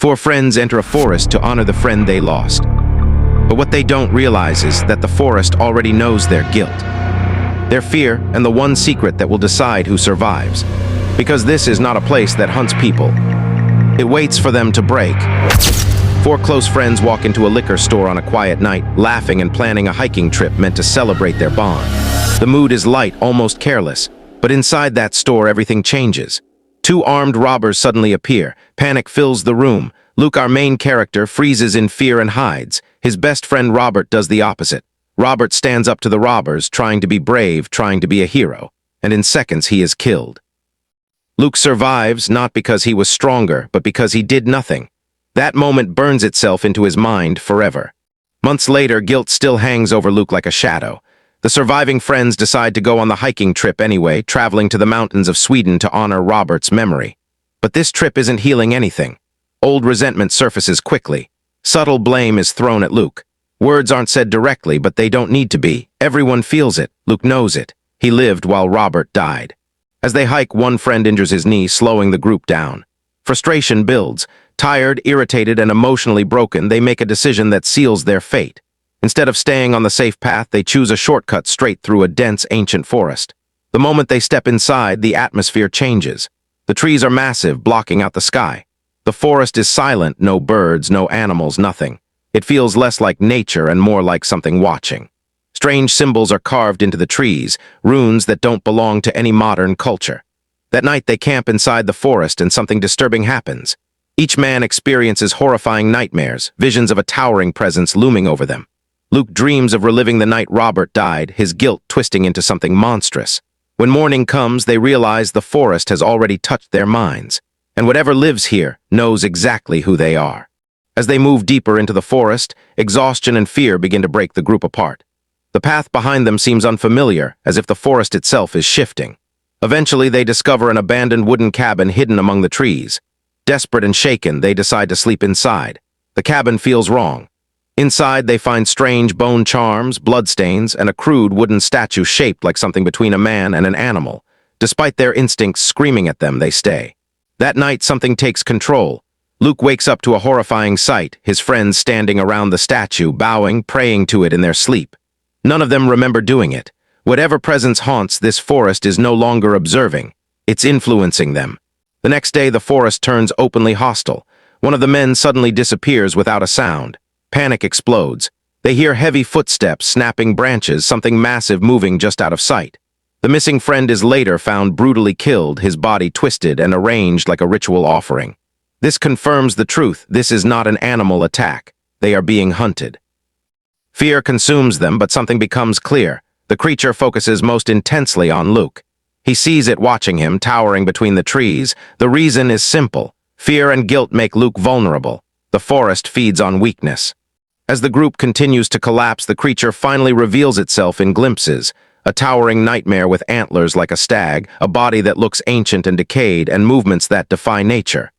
Four friends enter a forest to honor the friend they lost. But what they don't realize is that the forest already knows their guilt, their fear, and the one secret that will decide who survives. Because this is not a place that hunts people. It waits for them to break. Four close friends walk into a liquor store on a quiet night, laughing and planning a hiking trip meant to celebrate their bond. The mood is light, almost careless, but inside that store everything changes. Two armed robbers suddenly appear. Panic fills the room. Luke, our main character, freezes in fear and hides. His best friend Robert does the opposite. Robert stands up to the robbers, trying to be brave, trying to be a hero, and in seconds he is killed. Luke survives not because he was stronger, but because he did nothing. That moment burns itself into his mind forever. Months later, guilt still hangs over Luke like a shadow. The surviving friends decide to go on the hiking trip anyway, traveling to the mountains of Sweden to honor Robert's memory. But this trip isn't healing anything. Old resentment surfaces quickly. Subtle blame is thrown at Luke. Words aren't said directly, but they don't need to be. Everyone feels it. Luke knows it. He lived while Robert died. As they hike, one friend injures his knee, slowing the group down. Frustration builds. Tired, irritated, and emotionally broken, they make a decision that seals their fate. Instead of staying on the safe path, they choose a shortcut straight through a dense, ancient forest. The moment they step inside, the atmosphere changes. The trees are massive, blocking out the sky. The forest is silent, no birds, no animals, nothing. It feels less like nature and more like something watching. Strange symbols are carved into the trees, runes that don't belong to any modern culture. That night they camp inside the forest and something disturbing happens. Each man experiences horrifying nightmares, visions of a towering presence looming over them. Luke dreams of reliving the night Robert died, his guilt twisting into something monstrous. When morning comes, they realize the forest has already touched their minds, and whatever lives here knows exactly who they are. As they move deeper into the forest, exhaustion and fear begin to break the group apart. The path behind them seems unfamiliar, as if the forest itself is shifting. Eventually, they discover an abandoned wooden cabin hidden among the trees. Desperate and shaken, they decide to sleep inside. The cabin feels wrong. Inside, they find strange bone charms, bloodstains, and a crude wooden statue shaped like something between a man and an animal. Despite their instincts screaming at them, they stay. That night, something takes control. Luke wakes up to a horrifying sight, his friends standing around the statue, bowing, praying to it in their sleep. None of them remember doing it. Whatever presence haunts this forest is no longer observing. It's influencing them. The next day, the forest turns openly hostile. One of the men suddenly disappears without a sound. Panic explodes. They hear heavy footsteps, snapping branches, something massive moving just out of sight. The missing friend is later found brutally killed, his body twisted and arranged like a ritual offering. This confirms the truth. This is not an animal attack. They are being hunted. Fear consumes them, but something becomes clear. The creature focuses most intensely on Luke. He sees it watching him, towering between the trees. The reason is simple. Fear and guilt make Luke vulnerable. The forest feeds on weakness. As the group continues to collapse, the creature finally reveals itself in glimpses. A towering nightmare with antlers like a stag, a body that looks ancient and decayed, and movements that defy nature.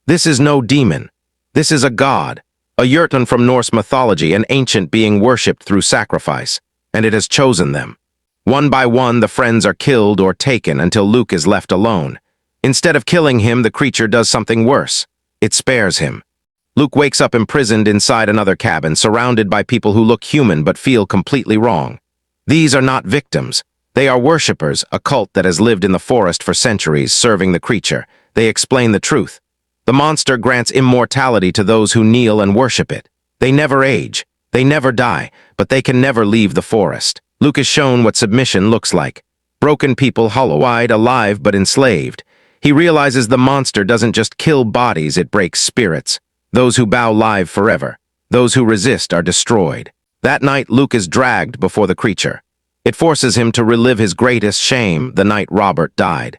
This is no demon. This is a god. A Jotun from Norse mythology, an ancient being worshipped through sacrifice. And it has chosen them. One by one, the friends are killed or taken until Luke is left alone. Instead of killing him, the creature does something worse. It spares him. Luke wakes up imprisoned inside another cabin, surrounded by people who look human but feel completely wrong. These are not victims. They are worshippers, a cult that has lived in the forest for centuries, serving the creature. They explain the truth. The monster grants immortality to those who kneel and worship it. They never age. They never die, but they can never leave the forest. Luke is shown what submission looks like. Broken people, hollow-eyed, alive but enslaved. He realizes the monster doesn't just kill bodies, it breaks spirits. Those who bow live forever. Those who resist are destroyed. That night, Luke is dragged before the creature. It forces him to relive his greatest shame, the night Robert died.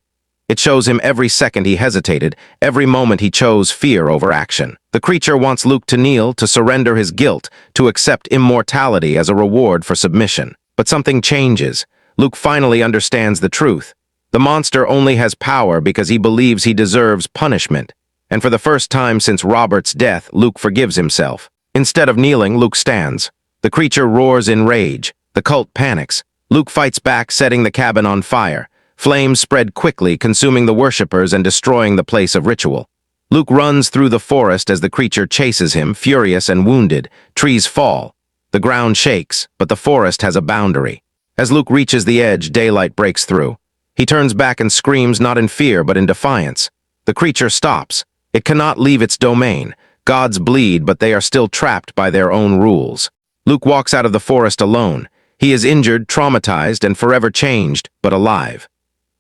It shows him every second he hesitated, every moment he chose fear over action. The creature wants Luke to kneel, to surrender his guilt, to accept immortality as a reward for submission. But something changes. Luke finally understands the truth. The monster only has power because he believes he deserves punishment. And for the first time since Robert's death, Luke forgives himself. Instead of kneeling, Luke stands. The creature roars in rage. The cult panics. Luke fights back, setting the cabin on fire. Flames spread quickly, consuming the worshippers and destroying the place of ritual. Luke runs through the forest as the creature chases him, furious and wounded. Trees fall. The ground shakes, but the forest has a boundary. As Luke reaches the edge, daylight breaks through. He turns back and screams, not in fear, but in defiance. The creature stops. It cannot leave its domain. Gods bleed, but they are still trapped by their own rules. Luke walks out of the forest alone. He is injured, traumatized, and forever changed, but alive.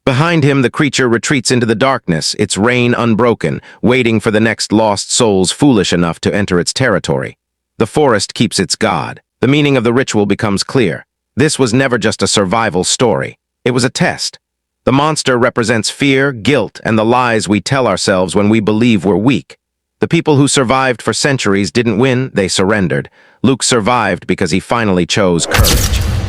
Behind him, the creature retreats into the darkness, its reign unbroken, waiting for the next lost souls foolish enough to enter its territory. The forest keeps its god. The meaning of the ritual becomes clear. This was never just a survival story. It was a test. The monster represents fear, guilt, and the lies we tell ourselves when we believe we're weak. The people who survived for centuries didn't win, they surrendered. Luke survived because he finally chose courage.